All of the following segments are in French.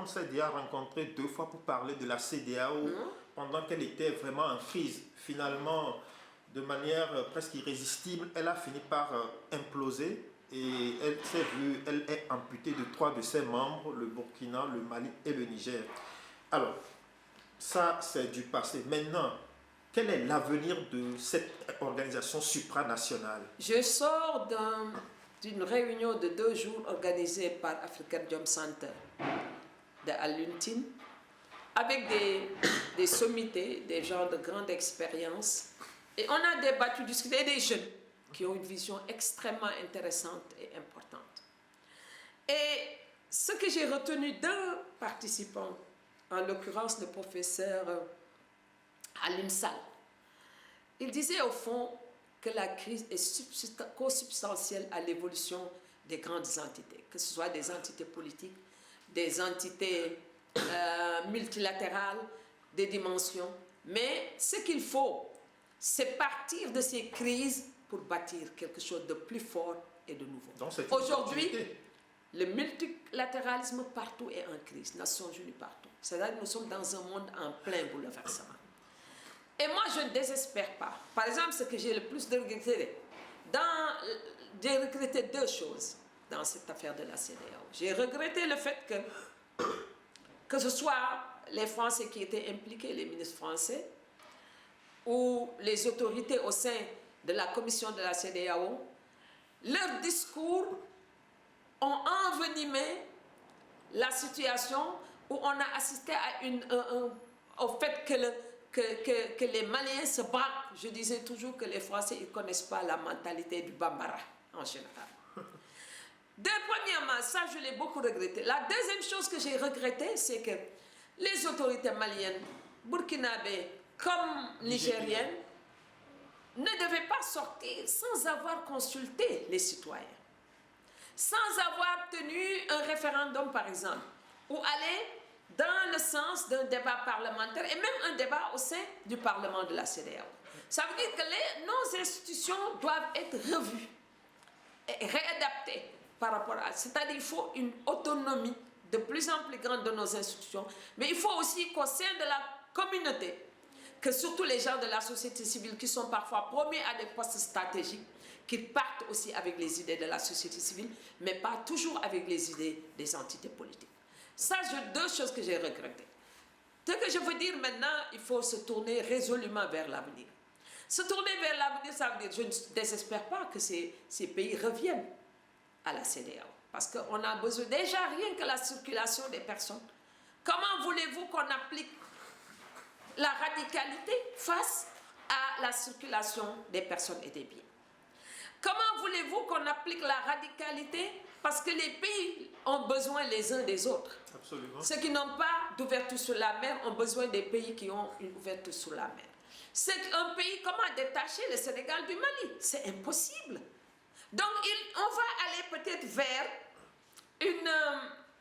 s'est déjà rencontré 2 fois pour parler de la CEDEAO pendant qu'elle était vraiment en crise. Finalement, de manière presque irrésistible, elle a fini par imploser et elle est amputée de 3 de ses membres, le Burkina, le Mali et le Niger. Alors, ça c'est du passé. Maintenant, quel est l'avenir de cette organisation supranationale? Je sors d'une réunion de 2 jours organisée par African Jom Center de Aluntine avec des sommités, des gens de grande expérience. Et on a débattu, discuté des jeunes qui ont une vision extrêmement intéressante et importante. Et ce que j'ai retenu d'un participant, en l'occurrence le professeur Alim Sall, il disait au fond que la crise est consubstantielle à l'évolution des grandes entités, que ce soit des entités politiques, des entités multilatérales, des dimensions. Mais ce qu'il faut, c'est partir de ces crises pour bâtir quelque chose de plus fort et de nouveau. Aujourd'hui, le multilatéralisme partout est en crise, Nations Unies partout. C'est-à-dire que nous sommes dans un monde en plein bouleversement. Et moi, je ne désespère pas. Par exemple, ce que j'ai le plus de regretté, j'ai regretté 2 choses dans cette affaire de la CEDEAO. J'ai regretté le fait que ce soit les Français qui étaient impliqués, les ministres français, ou les autorités au sein de la commission de la CEDEAO, leurs discours ont envenimé la situation où on a assisté à au fait que les Maliens se battent. Je disais toujours que les Français ne connaissent pas la mentalité du Bambara en général. Premièrement, ça je l'ai beaucoup regretté. La deuxième chose que j'ai regrettée, c'est que les autorités maliennes, burkinabées comme nigériennes, ne devaient pas sortir sans avoir consulté les citoyens, sans avoir tenu un référendum par exemple, ou aller dans le sens d'un débat parlementaire et même un débat au sein du Parlement de la CEDEAO. Ça veut dire que nos institutions doivent être revues et réadaptées par rapport à... C'est-à-dire qu'il faut une autonomie de plus en plus grande de nos institutions, mais il faut aussi qu'au sein de la communauté, que surtout les gens de la société civile qui sont parfois promis à des postes stratégiques, qu'ils partent aussi avec les idées de la société civile, mais pas toujours avec les idées des entités politiques. Ça, c'est 2 choses que j'ai regrettées. Ce que je veux dire maintenant, il faut se tourner résolument vers l'avenir. Se tourner vers l'avenir, ça veut dire, je ne désespère pas que ces pays reviennent à la CEDEAO. Parce qu'on a besoin, déjà rien que la circulation des personnes. Comment voulez-vous qu'on applique la radicalité face à la circulation des personnes et des biens? Comment voulez-vous qu'on applique la radicalité? Parce que les pays ont besoin les uns des autres. Absolument. Ceux qui n'ont pas d'ouverture sur la mer ont besoin des pays qui ont une ouverture sur la mer. C'est un pays, comment détacher le Sénégal du Mali? C'est impossible. Donc, on va aller peut-être vers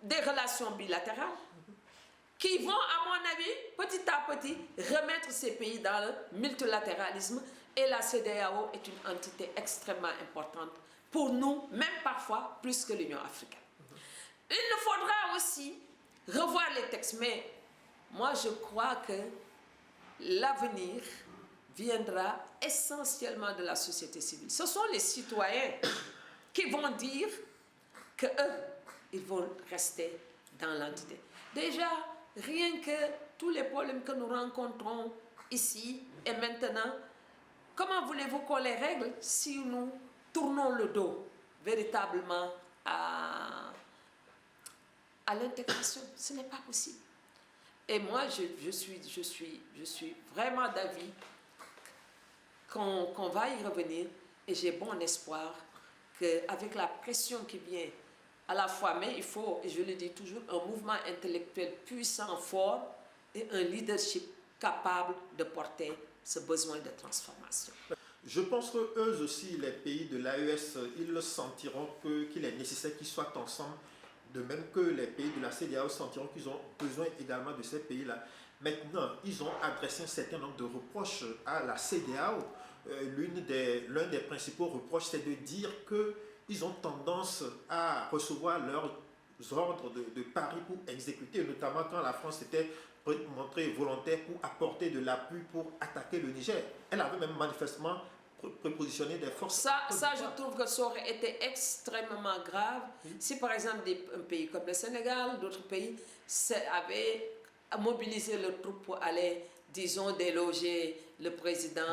des relations bilatérales qui vont, à mon avis, petit à petit, remettre ces pays dans le multilatéralisme. Et la CEDEAO est une entité extrêmement importante pour nous, même parfois plus que l'Union africaine. Il nous faudra aussi revoir les textes, mais moi je crois que l'avenir viendra essentiellement de la société civile. Ce sont les citoyens qui vont dire qu'eux, ils vont rester dans l'entité. Déjà, rien que tous les problèmes que nous rencontrons ici et maintenant, comment voulez-vous qu'on les règle si nous tournons le dos véritablement à l'intégration? Ce n'est pas possible. Et moi, je suis vraiment d'avis qu'on va y revenir, et j'ai bon espoir qu'avec la pression qui vient à la fois, mais il faut, et je le dis toujours, un mouvement intellectuel puissant, fort, et un leadership capable de porter ce besoin de transformation. Je pense que eux aussi, les pays de l'AES, ils le sentiront qu'il est nécessaire qu'ils soient ensemble, de même que les pays de la CEDEAO sentiront qu'ils ont besoin également de ces pays-là. Maintenant, ils ont adressé un certain nombre de reproches à la CEDEAO. L'un des principaux reproches, c'est de dire qu'ils ont tendance à recevoir leurs ordres de Paris pour exécuter, notamment quand la France s'était montrée volontaire pour apporter de l'appui pour attaquer le Niger. Elle avait même manifestement prépositionné des forces. Ça, je trouve que ça aurait été extrêmement grave si, par exemple, un pays comme le Sénégal, d'autres pays, avaient mobilisé leurs troupes pour aller, disons, déloger le président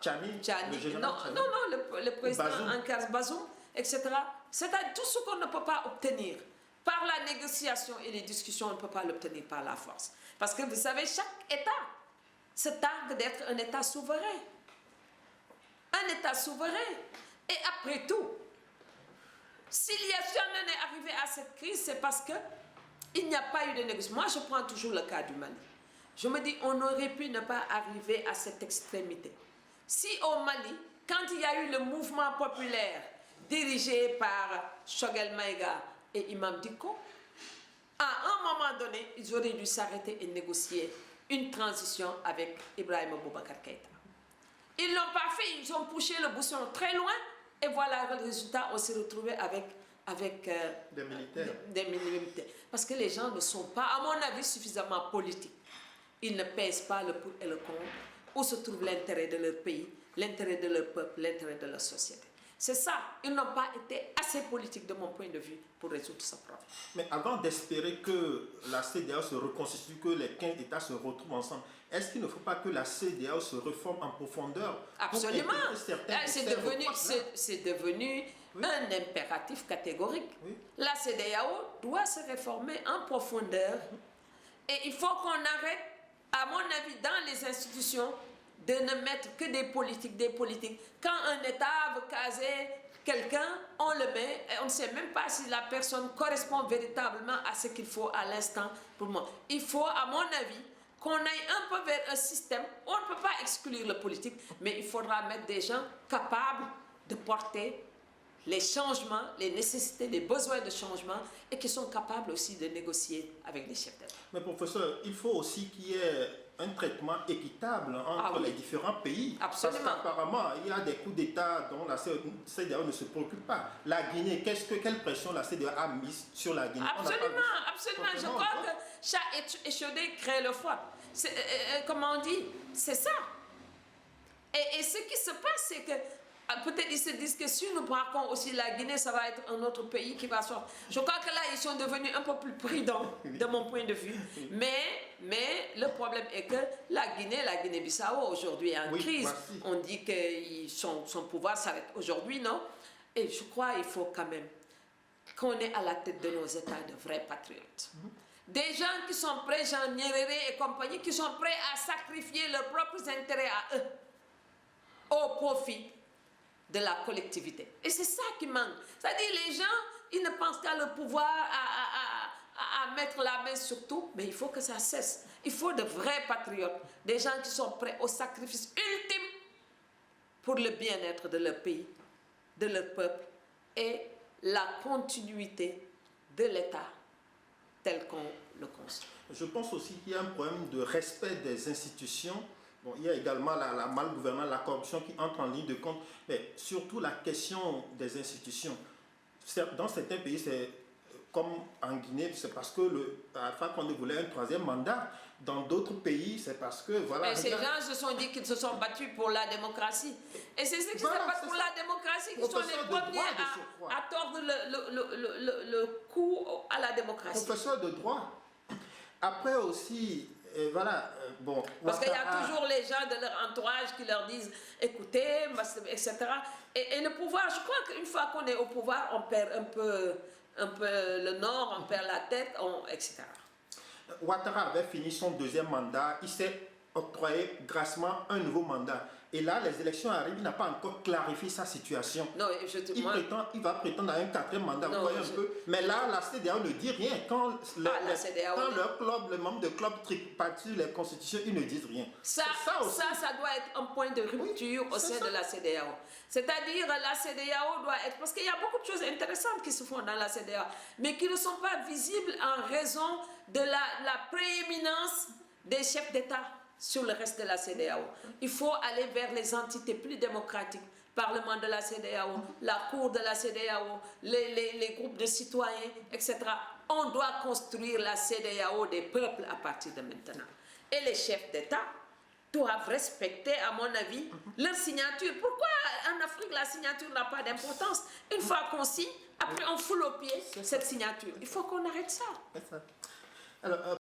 Tchani, le président Ankar Bazoum, etc. C'est-à-dire tout ce qu'on ne peut pas obtenir par la négociation et les discussions, on ne peut pas l'obtenir par la force. Parce que vous savez, chaque État se targue d'être un État souverain. Un État souverain. Et après tout, si on en est arrivé à cette crise, c'est parce qu'il n'y a pas eu de négociation. Moi, je prends toujours le cas du Mali. Je me dis, on aurait pu ne pas arriver à cette extrémité. Si au Mali, quand il y a eu le mouvement populaire dirigé par Choguel Maïga et Imam Dicko, à un moment donné, ils auraient dû s'arrêter et négocier une transition avec Ibrahim Boubacar Keïta. Ils ne l'ont pas fait, ils ont poussé le bouchon très loin et voilà le résultat, on s'est retrouvé avec des militaires. Des militaires. Parce que les gens ne sont pas, à mon avis, suffisamment politiques. Ils ne pèsent pas le pour et le contre. Où se trouve l'intérêt de leur pays, l'intérêt de leur peuple, l'intérêt de leur société. C'est ça. Ils n'ont pas été assez politiques de mon point de vue pour résoudre ce problème. Mais avant d'espérer que la CEDEAO se reconstitue, que les 15 États se retrouvent ensemble, est-ce qu'il ne faut pas que la CEDEAO se reforme en profondeur? Absolument. C'est devenu un impératif catégorique. Oui. La CEDEAO doit se réformer en profondeur. Et il faut qu'on arrête, à mon avis, dans les institutions, de ne mettre que des politiques. Quand un État veut caser quelqu'un, on le met et on ne sait même pas si la personne correspond véritablement à ce qu'il faut à l'instant pour moi. Il faut, à mon avis, qu'on aille un peu vers un système. On ne peut pas exclure le politique, mais il faudra mettre des gens capables de porter les changements, les nécessités, les besoins de changement et qui sont capables aussi de négocier avec les chefs d'État. Mais professeur, il faut aussi qu'il y ait un traitement équitable entre les différents pays. Absolument. Parce qu'apparemment, il y a des coups d'État dont la CEDEAO ne se préoccupe pas. La Guinée, quelle pression la CEDEAO a mise sur la Guinée? Absolument. Je crois que chat échaudé crée le froid. Comment on dit? C'est ça. Et ce qui se passe, c'est que peut-être ils se disent que si nous braquons aussi la Guinée, ça va être un autre pays qui va sortir. Je crois que là, ils sont devenus un peu plus prudents de mon point de vue. Mais le problème est que la Guinée-Bissau aujourd'hui est en crise. Voici. On dit que son pouvoir s'arrête aujourd'hui, non? Et je crois qu'il faut quand même qu'on ait à la tête de nos États de vrais patriotes. Des gens qui sont prêts, Jean Nyerere et compagnie, qui sont prêts à sacrifier leurs propres intérêts à eux au profit de la collectivité. Et c'est ça qui manque. C'est-à-dire les gens, ils ne pensent qu'à le pouvoir, à mettre la main sur tout, mais il faut que ça cesse. Il faut de vrais patriotes, des gens qui sont prêts au sacrifice ultime pour le bien-être de leur pays, de leur peuple et la continuité de l'État tel qu'on le construit. Je pense aussi qu'il y a un problème de respect des institutions. Bon, il y a également la malgouvernance, la corruption qui entre en ligne de compte, mais surtout la question des institutions. Dans certains pays, c'est comme en Guinée, c'est parce que Alpha Condé voulait un troisième mandat. Dans d'autres pays, c'est parce que... Voilà, mais ces gens se sont dit qu'ils se sont battus pour la démocratie. Et c'est ceux qui se battent pour la démocratie qui sont les premiers à tordre le cou à la démocratie. Professeur de droit. Après aussi... bon, parce qu'il y a toujours les gens de leur entourage qui leur disent écoutez, etc. Et le pouvoir, je crois qu'une fois qu'on est au pouvoir, on perd un peu le nord, on perd la tête, etc. Ouattara avait fini son deuxième mandat, il s'est octroyé grassement un nouveau mandat. Et là, les élections arrivent, il n'a pas encore clarifié sa situation. Non, il va prétendre à un quatrième mandat. Non, mais là, la CEDEAO ne dit rien. Quand leur club, les membres de club tripartite, les constitutions, ils ne disent rien. Ça doit être un point de rupture au sein de la CEDEAO. C'est-à-dire, la CEDEAO doit être... Parce qu'il y a beaucoup de choses intéressantes qui se font dans la CEDEAO, mais qui ne sont pas visibles en raison de la prééminence des chefs d'État sur le reste de la CEDEAO. Il faut aller vers les entités plus démocratiques, Parlement de la CEDEAO, la Cour de la CEDEAO, les groupes de citoyens, etc. On doit construire la CEDEAO des peuples à partir de maintenant. Et les chefs d'État doivent respecter, à mon avis, leur signature. Pourquoi en Afrique, la signature n'a pas d'importance? Une fois qu'on signe, après on foule au pied cette signature. Il faut qu'on arrête ça. Alors,